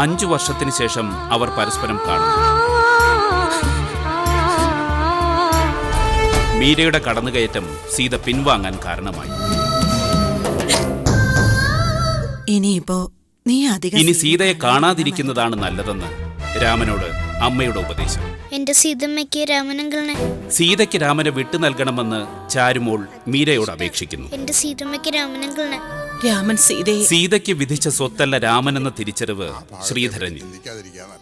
5 വർഷത്തിന് ശേഷം അവർ പരസ്പരം കാണും. മീരയുടെ കടന്നുകയറ്റം സീത പിൻവാങ്ങാൻ കാരണമായി. ഇനി സീതയെ കാണാതിരിക്കുന്നതാണ് നല്ലതെന്ന് രാമനോട് അമ്മയുടെ ഉപദേശം. എന്റെ സീതമ്മയ്ക്ക് രാമനങ്കിളിനെ സീതയ്ക്ക് രാമനെ വിട്ടു നൽകണമെന്ന് ചാരുമോൾ മീരയോട് അപേക്ഷിക്കുന്നു. എന്റെ സീതമ്മയ്ക്ക് രാമനങ്കിളിനെ രാമൻ സീതയ്ക്ക് വിധിച്ച സ്വത്തല്ല രാമനെന്ന തിരിച്ചറിവ് ശ്രീധരനിൽ.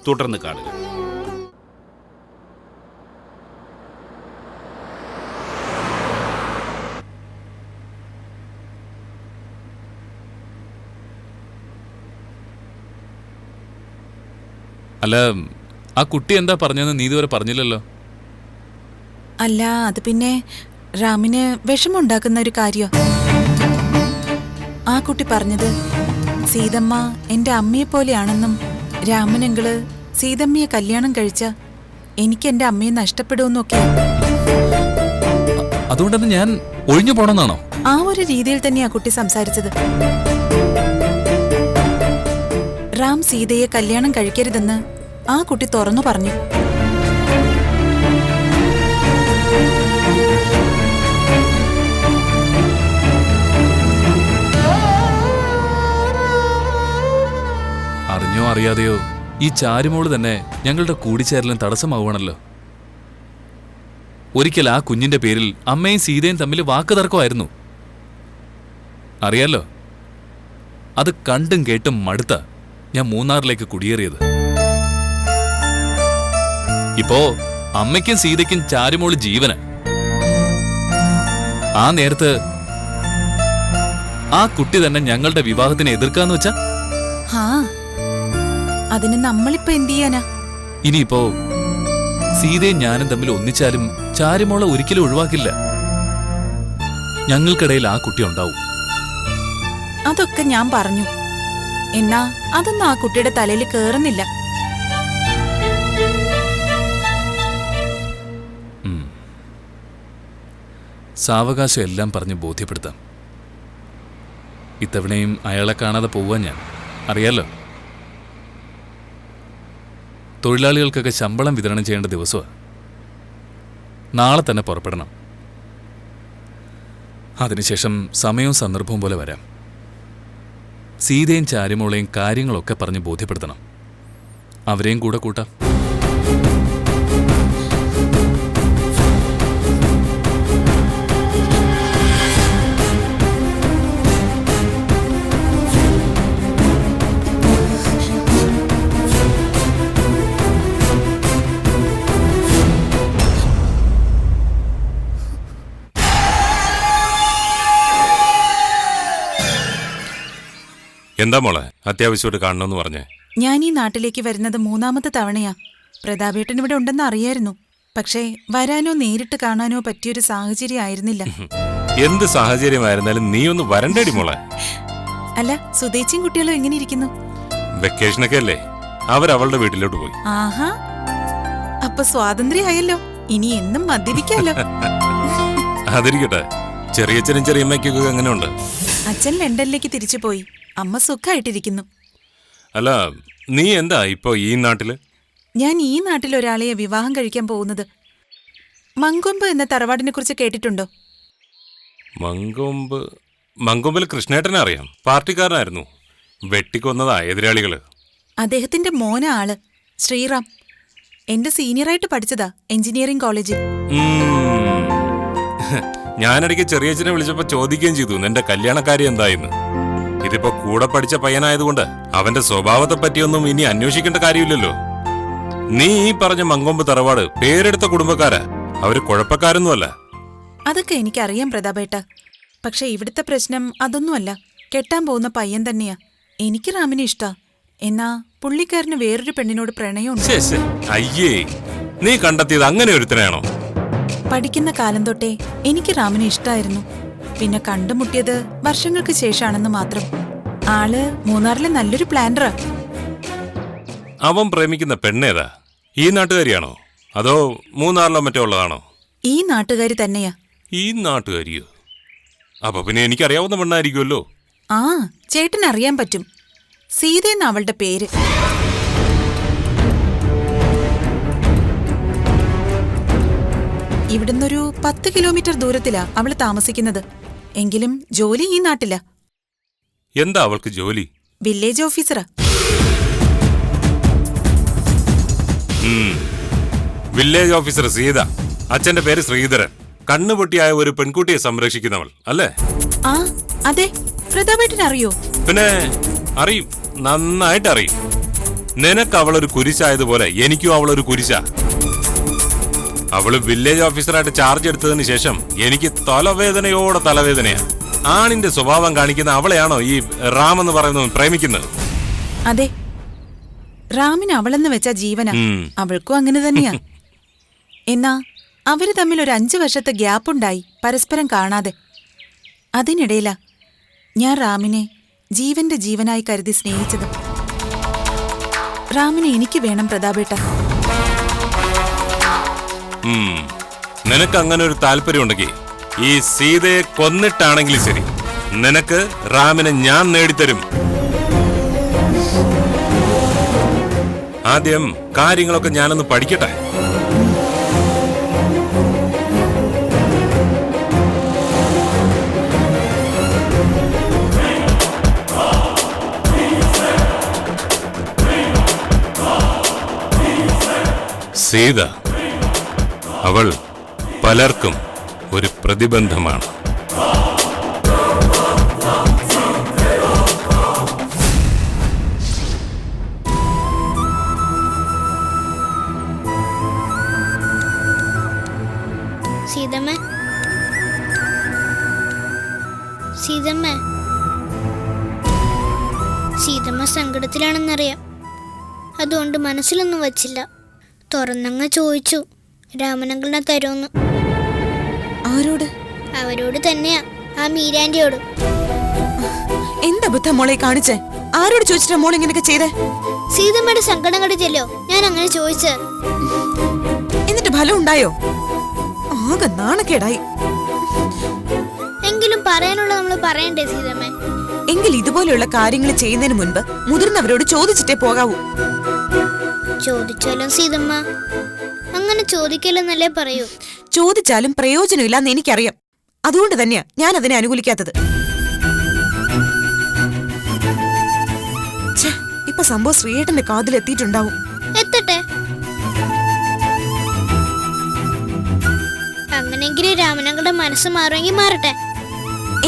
തുടർന്ന് കാണുക. അല്ല, ആ കുട്ടി എന്താ പറഞ്ഞതെന്ന് നീ ഇതുവരെ പറഞ്ഞില്ലല്ലോ. അല്ല, അത് പിന്നെ രാമിന് വിഷമുണ്ടാക്കുന്ന ഒരു കാര്യം. ആ കുട്ടി പറഞ്ഞത് സീതമ്മ എന്റെ അമ്മയെ പോലെയാണെന്നും രാമനങ്കിള് സീതമ്മയെ കല്യാണം കഴിച്ച എനിക്ക് എന്റെ അമ്മയെ നഷ്ടപ്പെടുമെന്നൊക്കെ. അതുകൊണ്ടെന്ന് ഞാൻ ഒഴിഞ്ഞു പോണെന്നാണോ? ആ ഒരു രീതിയിൽ തന്നെയാ കുട്ടി സംസാരിച്ചത്. റാം സീതയെ കല്യാണം കഴിക്കരുതെന്ന് ആ കുട്ടി തുറന്നു പറഞ്ഞു. അറിഞ്ഞോ അറിയാതെയോ ഈ ചാരുമോള് തന്നെ ഞങ്ങളുടെ കൂടിച്ചേരലിന് തടസ്സമാവുകയാണല്ലോ. ഒരിക്കൽ ആ കുഞ്ഞിന്റെ പേരിൽ അമ്മയും സീതയും തമ്മിൽ വാക്കുതർക്കമായിരുന്നു. അറിയാലോ, അത് കണ്ടും കേട്ടും മടുത്ത ഞാൻ മൂന്നാറിലേക്ക് കുടിയേറിയത്. ഇപ്പോ അമ്മയ്ക്കും സീതയ്ക്കും ചാരുമോള് ജീവന്. ആ നേരത്ത് ആ കുട്ടി തന്നെ ഞങ്ങളുടെ വിവാഹത്തിനെ എതിർക്കാന്ന് വെച്ചാ അതിന് നമ്മളിപ്പോ എന്ത് ചെയ്യാനാ? ഇനിയിപ്പോ സീതയും ഞാനും തമ്മിൽ ഒന്നിച്ചാലും ചാരുമോളെ ഒരിക്കലും ഒഴിവാക്കില്ല. ഞങ്ങൾക്കിടയിൽ ആ കുട്ടി ഉണ്ടാവും. അതൊക്കെ ഞാൻ പറഞ്ഞു. എന്നാ അതൊന്നും ആ കുട്ടിയുടെ തലയിൽ കേറുന്നില്ല. സാവകാശം എല്ലാം പറഞ്ഞ് ബോധ്യപ്പെടുത്താം. ഇത്തവണയും അയാളെ കാണാതെ പോവാൻ ഞാൻ അറിയാലോ. തൊഴിലാളികൾക്കൊക്കെ ശമ്പളം വിതരണം ചെയ്യേണ്ട ദിവസമാണ്. നാളെ തന്നെ പുറപ്പെടണം. അതിനുശേഷം സമയവും സന്ദർഭവും പോലെ വരാം. സീതയും ചാരുമോളെയും കാര്യങ്ങളൊക്കെ പറഞ്ഞ് ബോധ്യപ്പെടുത്തണം. അവരെയും കൂടെ കൂട്ടാം. എന്താ മോളെ അത്യാവശ്യമായിട്ട് കാണണമെന്ന് പറഞ്ഞേ? ഞാൻ ഈ നാട്ടിലേക്ക് വരുന്നത് 3ാമത്തെ തവണയാ. പ്രതാപേട്ടൻ ഇവിടെ ഉണ്ടെന്ന് അറിയായിരുന്നു. പക്ഷേ വരാനോ നേരിട്ട് കാണാനോ പറ്റിയൊരു സാഹചര്യം ആയിരുന്നില്ല. എന്ത് സാഹചര്യമായിരുന്നാലും നീ ഒന്ന് വരണ്ടേടി മോളെ. അല്ല, സുധേച്ചിയും കുട്ടികളും എങ്ങനെ ഇരിക്കുന്നു? വെക്കേഷനൊക്കെ അല്ലേ, അവരവളുടെ വീട്ടിലോട്ട് പോയി. ആഹാ, അപ്പൊ സ്വാതന്ത്ര്യമായല്ലോ. ഇനി എന്നും മദ്യപിക്കാലോ. അതിരിക്കട്ടെ, ചെറിയച്ഛനും ചെറിയമ്മയ്ക്കൊക്കെ എങ്ങനെയുണ്ട്? അച്ഛൻ ലണ്ടനിലേക്ക് തിരിച്ചു പോയി. അമ്മ സുഖമായിട്ടിരിക്കുന്നു. അല്ല, നീ എന്താ ഇപ്പൊ ഈ നാട്ടില്? ഞാൻ ഈ നാട്ടിൽ ഒരാളെ വിവാഹം കഴിക്കാൻ പോകുന്നത്. മങ്കൊമ്പ് എന്ന തറവാടിനെ കുറിച്ച് കേട്ടിട്ടുണ്ടോ? മങ്കൊമ്പിൽ കൃഷ്ണേട്ടനെ അറിയാം. പാർട്ടിക്കാരനായിരുന്നു. വെട്ടിക്കൊന്നതാ എതിരാളികള്. അദ്ദേഹത്തിന്റെ മോന ആള് ശ്രീറാം. എന്റെ സീനിയറായിട്ട് പഠിച്ചതാ എഞ്ചിനീയറിംഗ് കോളേജിൽ. ഞാനിടയ്ക്ക് ചെറിയച്ഛനെ വിളിച്ചപ്പോ ചോദിക്കുകയും ചെയ്തു നിന്റെ കല്യാണക്കാരി എന്തായിന്ന്. ഇതിപ്പോ കൂടെ പഠിച്ച പയ്യനായതുകൊണ്ട് അവന്റെ സ്വഭാവത്തെ പറ്റിയൊന്നും ഇനി അന്വേഷിക്കേണ്ട കാര്യമില്ലല്ലോ. നീ ഈ പറഞ്ഞ മങ്കൊമ്പ് തറവാട് പേരെടുത്ത കുടുംബക്കാരാ. അവര് കുഴപ്പക്കാരൊന്നുമല്ല. അതൊക്കെ എനിക്കറിയാം പ്രതാപേട്ട. പക്ഷെ ഇവിടുത്തെ പ്രശ്നം അതൊന്നുമല്ല. കെട്ടാൻ പോകുന്ന പയ്യൻ തന്നെയാ. എനിക്ക് റാമിനെ ഇഷ്ടാ. എന്നാ പുള്ളിക്കാരന് വേറൊരു പെണ്ണിനോട് പ്രണയമുണ്ട്. അയ്യേ, നീ കണ്ടെത്തിയത് അങ്ങനെ ഒരുത്തനാണോ? പഠിക്കുന്ന കാലം തൊട്ടേ എനിക്ക് റാമിനെ ഇഷ്ടായിരുന്നു. പിന്നെ കണ്ടുമുട്ടിയത് വർഷങ്ങൾക്ക് ശേഷാണെന്ന് മാത്രം. ആള് മൂന്നാറിലെ നല്ലൊരു പ്ലാനറാ. അവൻ പ്രേമിക്കുന്ന പെണ്ണേതാ? ഈ നാട്ടുകാരിയാണോ അതോ മൂന്നാറിലോ മറ്റോ ഉള്ളതാണോ? ഈ നാട്ടുകാരി തന്നെയാ. ഈ നാട്ടുകാരിയോ? അപ്പൊ പിന്നെ എനിക്കറിയാവുന്ന പെണ്ണായിരിക്കുമല്ലോ. ആ, ചേട്ടനറിയാൻ പറ്റും. സീതയെന്ന അവളുടെ പേര്. ഇവിടുന്നൊരു 10 കിലോമീറ്റർ ദൂരത്തിലാ അവള് താമസിക്കുന്നത്. എങ്കിലും ജോലി ഈ നാട്ടിലാ. എന്താ അവൾക്ക് ജോലി? വില്ലേജ് ഓഫീസറാ. Village officer Sita. അച്ഛന്റെ പേര് ശ്രീധരൻ. കണ്ണുപൊട്ടിയായ ഒരു പെൺകുട്ടിയെ സംരക്ഷിക്കുന്നവൾ അല്ലേ? ആ അതെ. പ്രതാപേട്ടൻ അറിയോ? പിന്നെ അറിയും, നന്നായിട്ട് അറിയും. നിനക്ക് അവളൊരു കുരിശായതുപോലെ എനിക്കും അവളൊരു കുരിശാ. അവള് വില്ലേജ് ഓഫീസറായിട്ട് ചാർജ് എടുത്തതിന് ശേഷം എനിക്ക് തലവേദനയോടെ തലവേദനയാ. ആണിന്റെ സ്വഭാവം കാണിക്കുന്ന അവളെയാണോ ഈ റാം എന്ന് പറയുന്നവൻ പ്രേമിക്കുന്നത്? അതെ, റാമിന് അവളെന്ന് വെച്ച ജീവന. അവൾക്കും അങ്ങനെ തന്നെയാ. എന്നാ അവര് തമ്മിൽ ഒരു 5 വർഷത്തെ ഗ്യാപ്പുണ്ടായി, പരസ്പരം കാണാതെ. അതിനിടയിലാ ഞാൻ റാമിനെ ജീവന്റെ ജീവനായി കരുതി സ്നേഹിച്ചത്. റാമിനെ എനിക്ക് വേണം പ്രതാപേട്ട. നിനക്ക് അങ്ങനെ ഒരു താല്പര്യം ഉണ്ടെങ്കിൽ ഈ സീതയെ കൊന്നിട്ടാണെങ്കിലും ശരി, നിനക്ക് റാമിനെ ഞാൻ നേടിത്തരും. ആദ്യം കാര്യങ്ങളൊക്കെ ഞാനൊന്ന് പഠിക്കട്ടെ. സീത, അവൾ പലർക്കും ഒരു പ്രതിബന്ധമാണ്. സീതമ്മ, സീതമ്മ, സീതമ്മ സങ്കടത്തിലാണെന്നറിയാം. അതുകൊണ്ട് മനസ്സിലൊന്നും വച്ചില്ല. തുറന്നങ്ങ് ചോദിച്ചു രാമനങ്കിളിനെ തരുമെന്ന്. ആരോട്? അവരോട് തന്നെയാ, ആ മീരാന്റിയോട്. എന്താ ബുദ്ധ മോളെ കാണിച്ചേ? ആരോട് ചോദിച്ചിട്ടാ മോൾ ഇങ്ങനെയൊക്കെ ചെയ്തേ? സീതമ്മയുടെ സങ്കടം കണ്ടിട്ടല്ലോ ഞാൻ അങ്ങനെ ചോദിച്ചത്. എന്നിട്ട് ഫലം ഉണ്ടായോ? ആകെ നാണക്കേടായി. എങ്കിലും പറയാനുള്ള നമ്മൾ പറയണ്ടേ സീതമ്മ? എങ്കിൽ ഇതുപോലെയുള്ള കാര്യങ്ങൾ ചെയ്യുന്നതിന് മുൻപ് മുതിർന്നവരോട് ചോദിച്ചിട്ടേ പോകാവൂ. ചോദിച്ചാലും സീതമ്മ അങ്ങനെ ചോദിക്കലെന്നല്ലേ പറയൂ. ചോദിച്ചാലും പ്രയോജനമില്ലാന്ന് എനിക്കറിയാം. അതുകൊണ്ട് തന്നെയാ ഞാൻ അതിനെ അനുകൂലിക്കാത്തത്. ഇപ്പൊ സംഭവം ശ്രീയേട്ടന്റെ കാതിലെത്തിയിട്ടുണ്ടാവും. എത്തട്ടെ. അങ്ങനെങ്കിലും രാമനങ്ങളുടെ മനസ്സ് മാറുമെങ്കിൽ മാറട്ടെ.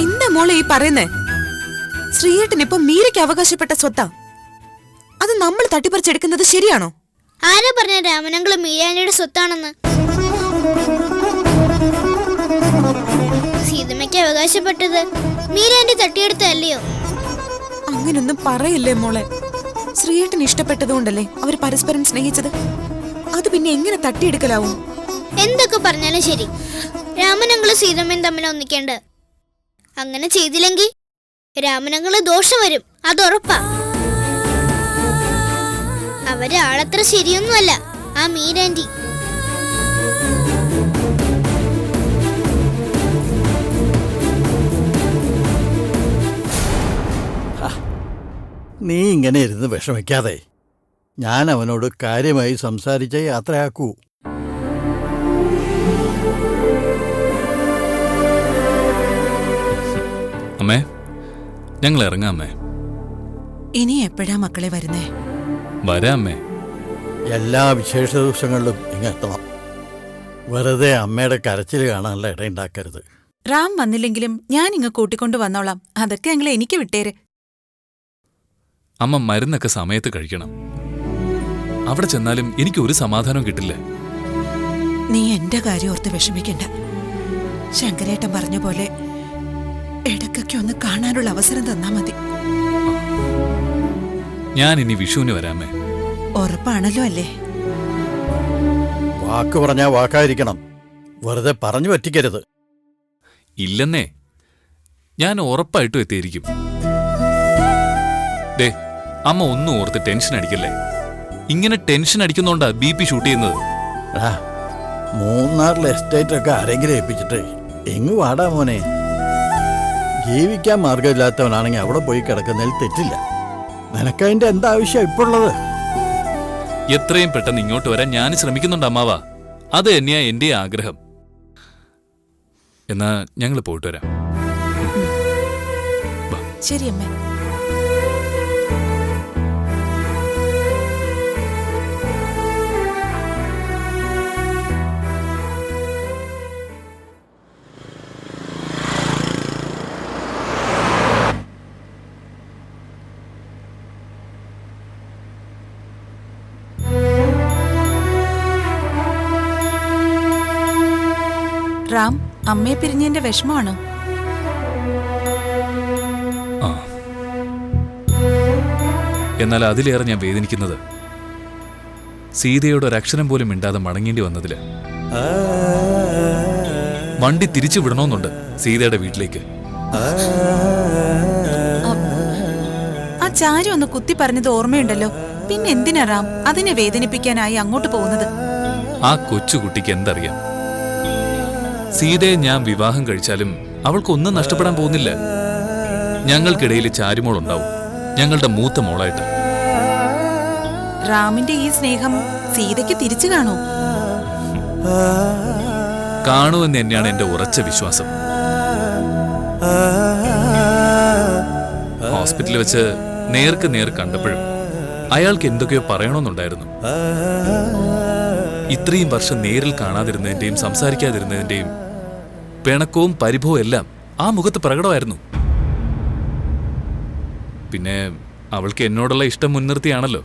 എന്താ മോളെ ഈ പറയുന്നേ? ശ്രീയേട്ടൻ ഇപ്പൊ മീരയ്ക്ക് അവകാശപ്പെട്ട സ്വത്താ. അത് നമ്മൾ തട്ടിപ്പറിച്ചെടുക്കുന്നത് ശരിയാണോ? ആരാ പറഞ്ഞ രാമനങ്ങള് മീരാന്റിയുടെ സ്വത്താണെന്ന്? സീതമ്മയ്ക്ക് അവകാശപ്പെട്ടത് മീരാന്റി തട്ടിയെടുത്തല്ലയോ? അങ്ങനൊന്നും പറയല്ലേ മോളെ. ശ്രീയേട്ടൻ ഇഷ്ടപ്പെട്ടതുകൊണ്ടല്ലേ അവർ പരസ്പരം സ്നേഹിച്ചത്. അത് പിന്നെ എങ്ങനെ തട്ടിയെടുക്കലാവും? എന്തൊക്കെ പറഞ്ഞാലും ശരി, രാമനങ്ങളും സീതമ്മയും തമ്മിൽ ഒന്നിക്കേണ്ട. അങ്ങനെ ചെയ്തില്ലെങ്കിൽ രാമനങ്ങള് ദോഷം വരും, അതുറപ്പാ. അവര് ആളത്ര ശരിയൊന്നുമല്ല ആ മീരാന്റി. നീ ഇങ്ങനെ ഇരുന്ന് വിഷമിക്കാതെ ഞാൻ അവനോട് കാര്യമായി സംസാരിച്ച് യാത്രയാക്കൂ. അമ്മേ, ഞങ്ങൾ ഇറങ്ങാം അമ്മേ. ഇനി എപ്പോഴാ മക്കളെ വരുന്നേ? വരാം അമ്മേ. എല്ലാ വിശേഷ ദിവസങ്ങളിലും ഇങ്ങെത്തണം. വെറുതെ അമ്മയുടെ കരച്ചിൽ കാണാനുള്ള ഇടയുണ്ടാക്കരുത്. റാം വന്നില്ലെങ്കിലും ഞാൻ ഇങ്ങ് കൂട്ടിക്കൊണ്ടു വന്നോളാം. അതൊക്കെ ഞങ്ങളെ എനിക്ക് വിട്ടേരെ. അമ്മ മരുന്നൊക്കെ സമയത്ത് കഴിക്കണം. അവിടെ ചെന്നാലും എനിക്ക് ഒരു സമാധാനം കിട്ടില്ല. നീ എന്റെ കാര്യം ഓർത്ത് വിഷമിക്കണ്ട. ശങ്കരേട്ടൻ പറഞ്ഞ പോലെ ഇടയ്ക്കൊക്കെ ഒന്ന് കാണാനുള്ള അവസരം തന്നാ മതി. ഞാൻ ഇനി വിഷുവിന് വരാമേ. ഉറപ്പാണല്ലോ അല്ലേ? വാക്ക് പറഞ്ഞാ വാക്കായിരിക്കണം. വെറുതെ പറഞ്ഞു പറ്റിക്കരുത്. ഇല്ലെന്നേ, ഞാൻ ഉറപ്പായിട്ടും എത്തിയിരിക്കും. ദേ, അമ്മ ഒന്നും ഓർത്ത് ടെൻഷൻ അടിക്കല്ലേ. ഇങ്ങനെ ടെൻഷൻ അടിക്കുന്നോണ്ടാ BP ഷൂട്ട് ചെയ്യുന്നത്. മൂന്നാറിലെ എസ്റ്റേറ്റ് ഒക്കെ ആരെങ്കിലും ഏൽപ്പിച്ചിട്ട് എങ്ങു വാടാ മോനെ. ജീവിക്കാൻ മാർഗമില്ലാത്തവനാണെങ്കിൽ അവിടെ പോയി കിടക്കുന്നതിൽ തെറ്റില്ല. നിനക്കതിന്റെ എന്താവശ്യം ഇപ്പോൾ ഉള്ളത്? എത്രയും പെട്ടെന്ന് ഇങ്ങോട്ട് വരാൻ ഞാൻ ശ്രമിക്കുന്നുണ്ട് അമ്മാവാ. അത് തന്നെയാ എന്റെ ആഗ്രഹം. എന്നാ ഞങ്ങൾ പോയിട്ട് വരാം. ശരി അമ്മേ. റാം, അമ്മയെ പിരിഞ്ഞതിന്റെ വിഷമമാണോ? ആ, എന്നാൽ അതിലേറെ ഞാൻ വേദനിക്കുന്നത് സീതയോട് ഒരക്ഷരം പോലും മിണ്ടാതെ മടങ്ങേണ്ടി വന്നതില്. വണ്ടി തിരിച്ചു വിടണമെന്നുണ്ട് സീതയുടെ വീട്ടിലേക്ക്. ആ ചാരു ഒന്ന് കുത്തി പറഞ്ഞത് ഓർമ്മയുണ്ടല്ലോ. പിന്നെ എന്തിനാ റാം അതിനെ വേദനിപ്പിക്കാനായി അങ്ങോട്ട് പോകുന്നത്? ആ കൊച്ചുകുട്ടിക്ക് എന്തറിയാം? സീതയെ ഞാൻ വിവാഹം കഴിച്ചാലും അവൾക്കൊന്നും നഷ്ടപ്പെടാൻ പോകുന്നില്ല. ഞങ്ങൾക്കിടയിൽ ചാരുമോൾ ഉണ്ടാവും, ഞങ്ങളുടെ മൂത്ത മോളായിട്ട്. റാമിന്റെ ഈ സ്നേഹം സീതയ്ക്ക് തിരിച്ചു കാണൂ? കാണുമെന്ന് തന്നെയാണ് എന്റെ ഉറച്ച വിശ്വാസം. ഹോസ്പിറ്റലിൽ വെച്ച് നേർക്ക് നേർ കണ്ടപ്പോഴും അയാൾക്ക് എന്തൊക്കെയോ പറയണമെന്നുണ്ടായിരുന്നു. ഇത്രയും വർഷം നേരിൽ കാണാതിരുന്നതിന്റെയും സംസാരിക്കാതിരുന്നതിന്റെയും പിണക്കവും പരിഭവവും എല്ലാം ആ മുഖത്ത് പ്രകടമായിരുന്നു. പിന്നെ അവൾക്ക് എന്നോടുള്ള ഇഷ്ടം മുൻനിർത്തിയാണല്ലോ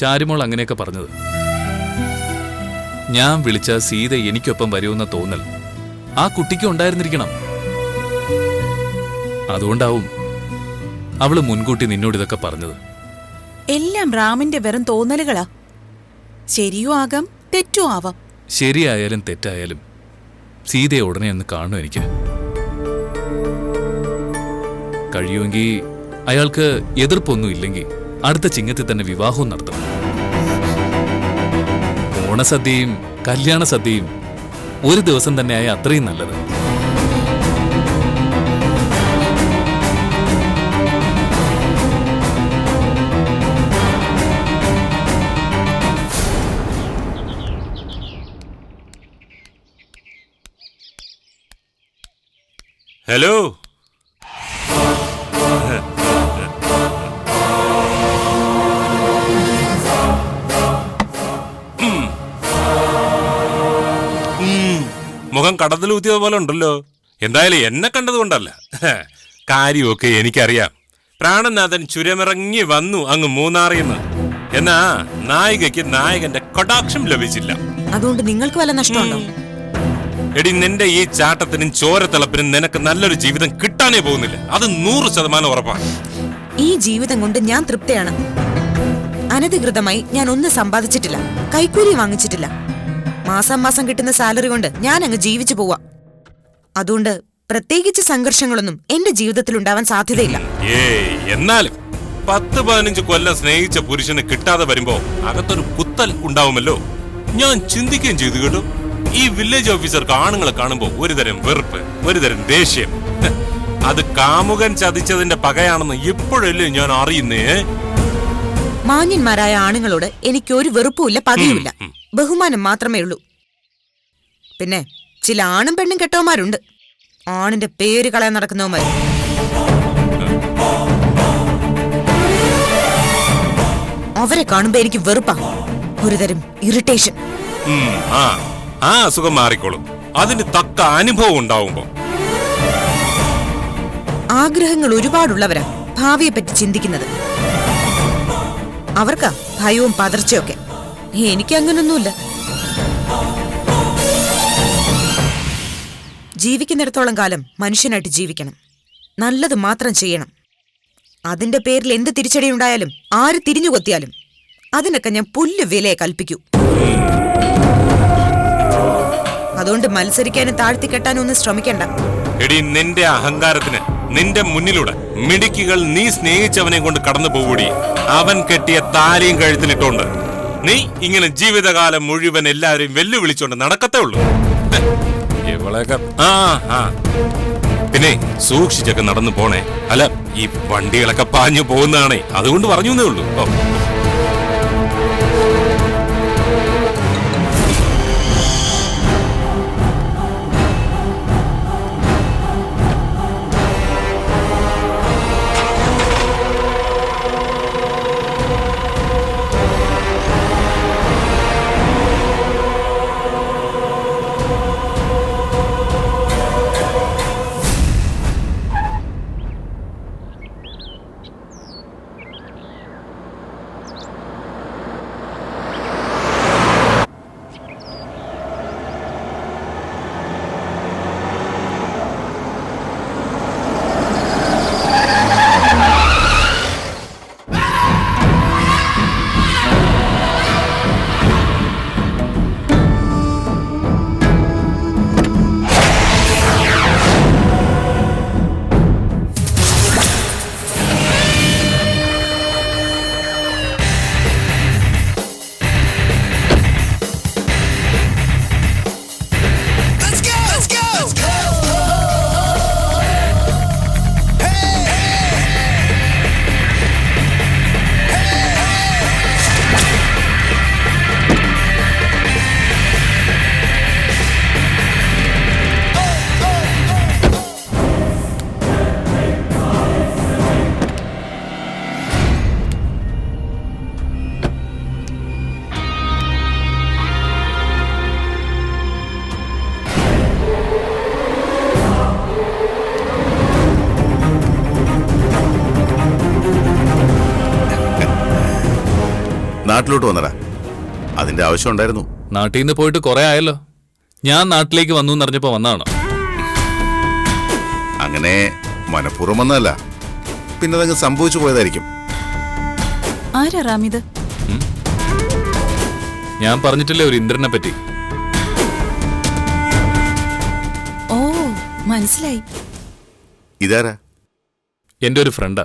ചാരുമോൾ അങ്ങനെയൊക്കെ പറഞ്ഞത്. ഞാൻ വിളിച്ച സീത എനിക്കൊപ്പം വരുമെന്ന തോന്നൽ ആ കുട്ടിക്ക് ഉണ്ടായിരുന്നിരിക്കണം. അതുകൊണ്ടാവും അവള് മുൻകൂട്ടി നിന്നോട് ഇതൊക്കെ പറഞ്ഞത്. എല്ലാം റാമിന്റെ വെറും തോന്നലുകളാ. ശരിയോ ആകാം, തെറ്റോ ആവാം. ശരിയായാലും തെറ്റായാലും സീതയെ ഉടനെ ഒന്ന് കാണും എനിക്ക്. കഴിയുമെങ്കിൽ അയാൾക്ക് എതിർപ്പൊന്നും ഇല്ലെങ്കിൽ അടുത്ത ചിങ്ങത്തിൽ തന്നെ വിവാഹവും നടത്തണം. ഓണസദ്യയും കല്യാണ സദ്യയും ഒരു ദിവസം തന്നെ ആയ അത്രയും നല്ലത്. ഹലോ, മുഖം കടത്തിലൂത്തിയത് പോലെ ഉണ്ടല്ലോ. എന്തായാലും എന്നെ കണ്ടതുകൊണ്ടല്ല, കാര്യമൊക്കെ എനിക്കറിയാം. പ്രാണനാഥൻ ചുരമിറങ്ങി വന്നു അങ്ങ് മൂന്നാറിന്ന്. എന്നാ നായികയ്ക്ക് നായകന്റെ കടാക്ഷം ലഭിച്ചില്ല. അതുകൊണ്ട് നിങ്ങൾക്ക് വല്ല നഷ്ടമുണ്ടോ? എടി, നിന്റെ ഈ ചാട്ടത്തിനും ചോരത്തിളപ്പിനും നിനക്ക് നല്ലൊരു ജീവിതം കിട്ടാനേ പോകുന്നില്ല. അത് 100% ഉറപ്പാണ്. ഈ ജീവിതം കൊണ്ട് ഞാൻ തൃപ്തിയാണ്. അനധികൃതമായി ഞാൻ ഒന്നും സമ്പാദിച്ചിട്ടില്ല, കൈക്കൂലി വാങ്ങിച്ചിട്ടില്ല. മാസം മാസം കിട്ടുന്ന സാലറി കൊണ്ട് ഞാൻ അങ്ങ് ജീവിച്ചു പോവാ. അതുകൊണ്ട് പ്രത്യേകിച്ച് സംഘർഷങ്ങളൊന്നും എന്റെ ജീവിതത്തിൽ ഉണ്ടാവാൻ സാധ്യതയില്ല. എന്നാലും 10-15 കൊല്ലം സ്നേഹിച്ച പുരുഷന് കിട്ടാതെ വരുമ്പോ അകത്തൊരു കുത്തൽ ഉണ്ടാവുമല്ലോ. ഞാൻ ചിന്തിക്കുകയും ചെയ്തു കേട്ടോ. ഈ വില്ലേജ് ഓഫീസർക്ക് ആണുങ്ങളെ കാണുമ്പോ ഒരുതരം വെറുപ്പ്, ഒരുതരം ദേഷ്യം. അത് കാമുകൻ ചതിച്ചതിന്റെ പകയാണെന്ന് ഇപ്പോഴല്ലേ ഞാൻ അറിയുന്നേ. മാന്യന്മാരായ ആണുങ്ങളോട് എനിക്ക് ഒരു വെറുപ്പുമില്ല, പകയുമില്ല. ബഹുമാനം മാത്രമേ ഉള്ളൂ. പിന്നെ ചില ആണും പെണ്ണും കെട്ടവന്മാരുണ്ട്, ആണിന്റെ പേര് കളയാൻ നടക്കുന്നവന്മാർ. അവരെ കാണുമ്പോ എനിക്ക് വെറുപ്പാ, ഒരുതരം ഇറിറ്റേഷൻ. ആ അസുഖം മാറിക്കോളും അതിന് തക്ക അനുഭവം ഉണ്ടാവുമ്പോ. ആഗ്രഹങ്ങൾ ഒരുപാടുള്ളവരാ ഭാവിയെ പറ്റി ചിന്തിക്കുന്നത്. അവർക്കാ ഭയവും പതർച്ചയൊക്കെ. എനിക്ക് അങ്ങനൊന്നുമില്ല. ജീവിക്കുന്നിടത്തോളം കാലം മനുഷ്യനായിട്ട് ജീവിക്കണം, നല്ലത് മാത്രം ചെയ്യണം. അതിന്റെ പേരിൽ എന്ത് തിരിച്ചടിയുണ്ടായാലും ആര് തിരിഞ്ഞു കൊത്തിയാലും അതിനൊക്കെ ഞാൻ പുല്ല് വിലയെ കൽപ്പിക്കൂ. അതുകൊണ്ട് മത്സരിക്കാനും താഴ്ത്തിക്കെട്ടാനും ഒന്നും ശ്രമിക്കണ്ട. എടി, നിന്റെ അഹങ്കാരത്തിന് നിന്റെ മുന്നിലൂടെ മിടുക്കികൾ നീ സ്നേഹിച്ചവനെ കൊണ്ട് കടന്നു പോകൂടി. അവൻ കെട്ടിയ താലിയും കഴുത്തിലിട്ടോണ്ട് നീ ഇങ്ങനെ ജീവിതകാലം മുഴുവൻ എല്ലാവരെയും വെല്ലുവിളിച്ചോണ്ട് നടക്കത്തേ ഉള്ളൂ. ഇവളെയൊക്കെ പിന്നെ സൂക്ഷിച്ചൊക്കെ നടന്നു പോണേ. അല്ല, ഈ വണ്ടികളൊക്കെ പാഞ്ഞു പോകുന്നതാണേ, അതുകൊണ്ട് പറഞ്ഞു എന്നേ ഉള്ളൂ. നാട്ടിലോട്ട് വന്നടാ. അതിന്റെ ആവശ്യം ഉണ്ടായിരുന്നു. നാട്ടിൽ നിന്ന് പോയിട്ട് കുറെ ആയല്ലോ. ഞാൻ നാട്ടിലേക്ക് വന്നു എന്നറിഞ്ഞപ്പോ വന്നതാണോ? അങ്ങനെ മനഃപൂർവ്വം വന്നതല്ല, പിന്നെ അതങ്ങ് സംഭവിച്ചു പോയതായിരിക്കും. ആരാ റാമിത്? ഞാൻ പറഞ്ഞിട്ടില്ലേ ഒരു ഇന്ദ്രനെ പറ്റി. ഓ, മനസ്സിലായി. ഇതാരാ? എന്റെ ഒരു ഫ്രണ്ടാ.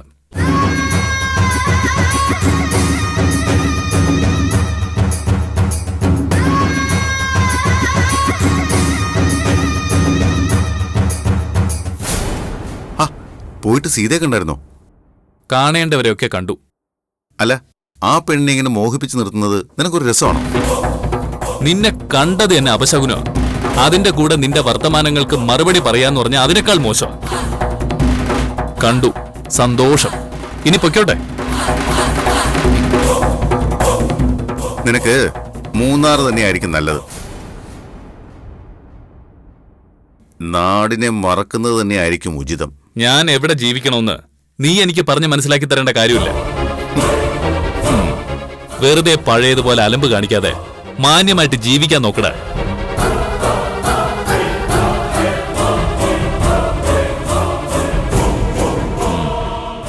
ആ, പോയിട്ട് സീതയെ കണ്ടായിരുന്നോ? കാണേണ്ടവരെയൊക്കെ കണ്ടു. അല്ല, ആ പെണ്ണിനെ ഇങ്ങനെ മോഹിപ്പിച്ച് നിർത്തുന്നത് നിനക്കൊരു രസമാണോ? നിന്നെ കണ്ടത് എന്നെ അപശകുനോ. അതിന്റെ കൂടെ നിന്റെ വർത്തമാനങ്ങൾക്ക് മറുപടി പറയാന്ന് പറഞ്ഞാൽ അതിനേക്കാൾ മോശം. കണ്ടു, സന്തോഷം. ഇനി പൊയ്ക്കോട്ടെ. നിനക്ക് മൂന്നാർ തന്നെയായിരിക്കും നല്ലത്. നാടിനെ മറക്കുന്നത് തന്നെയായിരിക്കും ഉചിതം. ഞാൻ എവിടെ ജീവിക്കണമെന്ന് നീ എനിക്ക് പറഞ്ഞ് മനസ്സിലാക്കി തരേണ്ട കാര്യമില്ല. വെറുതെ പഴയതുപോലെ അലമ്പ് കാണിക്കാതെ മാന്യമായിട്ട് ജീവിക്കാൻ നോക്കട.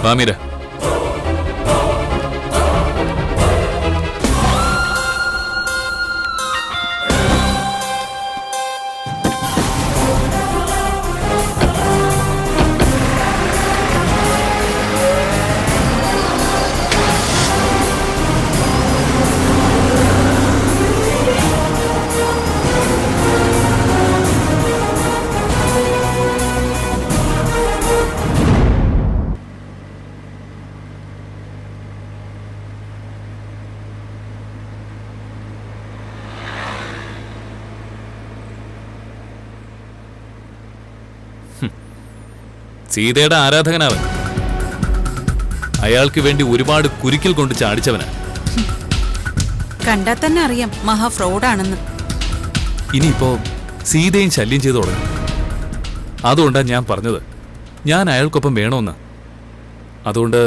വാമീര, സീതയുടെ ആരാധകനാവൻ. അയാൾക്ക് വേണ്ടി ഒരുപാട് കുരുക്കിൽ കൊണ്ട് ചാടിച്ചവനാ. കണ്ടാ തന്നെ അറിയാം മഹാ ഫ്രോഡാണെന്ന്. ഇനിയിപ്പോ സീതയും ശല്യം ചെയ്തു തുടങ്ങി. അതുകൊണ്ടാ ഞാൻ പറഞ്ഞത് ഞാൻ അയാൾക്കൊപ്പം വേണമെന്ന്. അതുകൊണ്ട്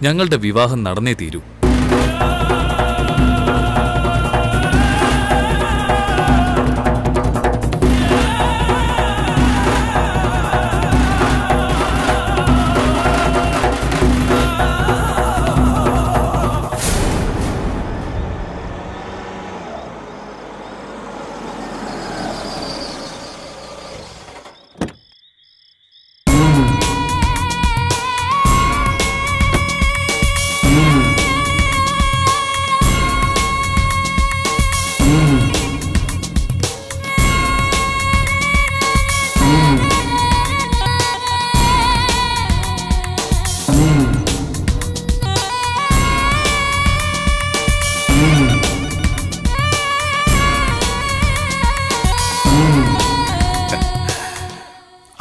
ഞങ്ങളുടെ വിവാഹം നടന്നേ തീരൂ.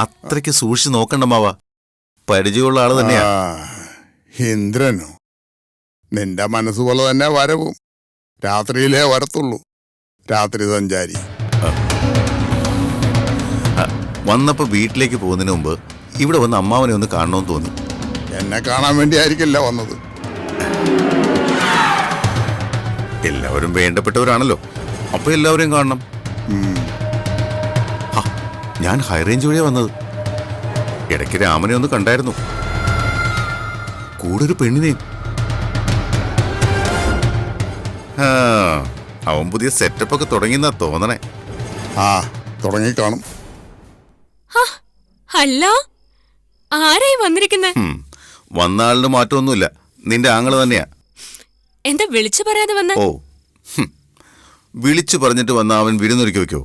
അത്രയ്ക്ക് സൂക്ഷിച്ച് നോക്കണ്ട മാവ. പരിചയമുള്ള ആള് തന്നെയാ. ഇന്ദ്രനോ? നിന്റെ മനസ്സുപോലെ തന്നെ വരവും. രാത്രിയിലേ വരത്തുള്ളൂ. രാത്രി സഞ്ചാരി. വന്നപ്പോ വീട്ടിലേക്ക് പോകുന്നതിന് മുമ്പ് ഇവിടെ വന്ന് അമ്മാവനെ ഒന്ന് കാണണമെന്ന് തോന്നി. എന്നെ കാണാൻ വേണ്ടിയായിരിക്കില്ല വന്നത്. എല്ലാവരും വേണ്ടപ്പെട്ടവരാണല്ലോ, അപ്പൊ എല്ലാവരെയും കാണണം. ഞാൻ ഹൈറേഞ്ച് വഴിയാ വന്നത്. ഇടയ്ക്ക് രാമനെ ഒന്ന് കണ്ടായിരുന്നു, കൂടെ ഒരു പെണ്ണിനെയും. അവൻ പുതിയ സെറ്റപ്പ് ഒക്കെ തുടങ്ങിയെന്നാ തോന്നണേ. ആ, തുടങ്ങിക്കാണും. അല്ല, ആരായി വന്നിരിക്കുന്നേ? വന്ന ആളിന് മാറ്റമൊന്നുമില്ല, നിന്റെ ആങ്ങള് തന്നെയാ. എന്താ വിളിച്ചു പറയാതെ വന്ന? ഓ, വിളിച്ചു പറഞ്ഞിട്ട് വന്ന അവൻ വിരുന്നൊരുക്കി വെക്കോ?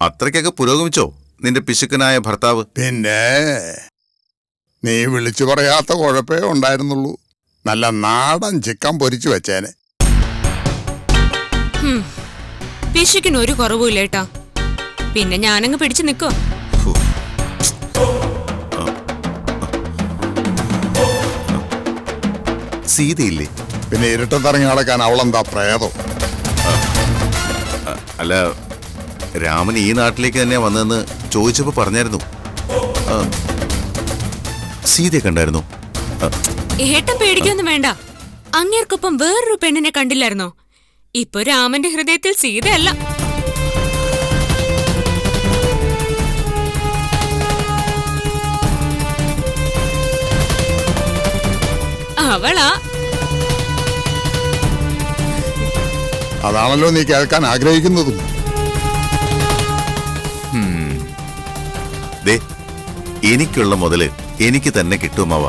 അത്രയ്ക്കൊക്കെ പുരോഗമിച്ചോ നിന്റെ പിശുക്കനായ ഭർത്താവ്? പിന്നെ നീ വിളിച്ചു പറയാത്ത കുഴപ്പേ ഉണ്ടായിരുന്നുള്ളൂ. നല്ല നാടൻ ചിക്കൻ പൊരിച്ചു വെച്ചേനെ. പിശുക്കിന് ഒരു കുറവുമില്ല ഏട്ടാ. പിന്നെ ഞാനങ്ങ് പിടിച്ചു നിക്കോ. സീതയില്ലേ? പിന്നെ ഇരുട്ടത്തിറങ്ങി നടക്കാൻ അവളെന്താ പ്രേതം? അല്ല, രാമൻ ഈ നാട്ടിലേക്ക് തന്നെയാ വന്നതെന്ന് ചോദിച്ചപ്പോ പറഞ്ഞായിരുന്നു. സീതയെ കണ്ടായിരുന്നു? ഏട്ടൻ പേടിക്കൊന്നും വേണ്ട. അങ്ങേർക്കൊപ്പം വേറൊരു പെണ്ണിനെ കണ്ടില്ലായിരുന്നോ? ഇപ്പൊ രാമന്റെ ഹൃദയത്തിൽ സീതയല്ല. അവളാ. അതാണല്ലോ നീ കേൾക്കാൻ ആഗ്രഹിക്കുന്നതും. ദേ, എനിക്കുള്ള മുതല് എനിക്ക് തന്നെ കിട്ടുമാവ.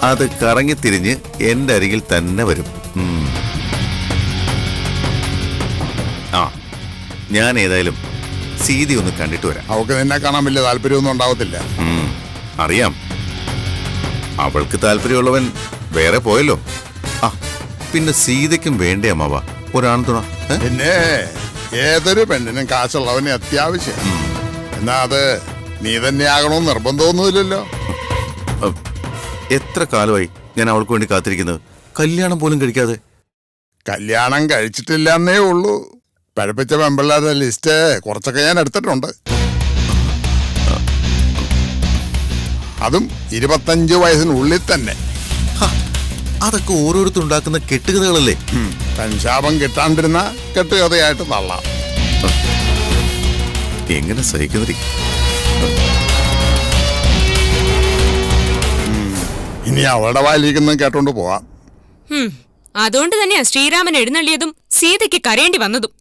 അത് കറങ്ങിത്തിരിഞ്ഞ് എന്റെ അരികിൽ തന്നെ വരും. ആ, ഞാൻ ഏതായാലും സീതി ഒന്ന് കണ്ടിട്ട് വരാം. അവൾക്ക് നിന്നെ കാണാൻ വലിയ താല്പര്യമൊന്നും ഉണ്ടാവത്തില്ല. അറിയാം, അവൾക്ക് താല്പര്യമുള്ളവൻ വേറെ പോയല്ലോ. ആ, പിന്നെ സീതയ്ക്കും വേണ്ടേ അമ്മാവ ഒരാൺതുണ? പിന്നെ ഏതൊരു പെണ്ണിനും കാശുള്ളവന് അത്യാവശ്യം. എന്നാ അത് നീ തന്നെ ആകണമെന്ന് നിർബന്ധമൊന്നുമില്ലല്ലോ. എത്ര കാലമായി ഞാൻ അവൾക്ക് വേണ്ടി കാത്തിരിക്കുന്നത്, കല്യാണം പോലും കഴിക്കാതെ. കല്യാണം കഴിച്ചിട്ടില്ലെന്നേ ഉള്ളൂ. പഴപ്പിച്ച പെമ്പിള്ളേരുടെ ലിസ്റ്റ് കുറച്ചൊക്കെ ഞാൻ എടുത്തിട്ടുണ്ട്. അതും 25 വയസ്സിനുള്ളിൽ തന്നെ. അതൊക്കെ ഓരോരുത്തരുണ്ടാക്കുന്ന കെട്ടുകഥകളല്ലേ? പെൻശാപം കിട്ടാണ്ടിരുന്ന കെട്ടുകഥയായിട്ട് തള്ളാം. എങ്ങനെ സഹിക്കുന്നതി? ഇനി അവളുടെ വായിലിരിക്കുന്നത് കേട്ടോണ്ട് പോവാം. അതുകൊണ്ട് തന്നെയാ ശ്രീരാമൻ എഴുന്നള്ളിയതും സീതയ്ക്ക് കരയേണ്ടി വന്നതും.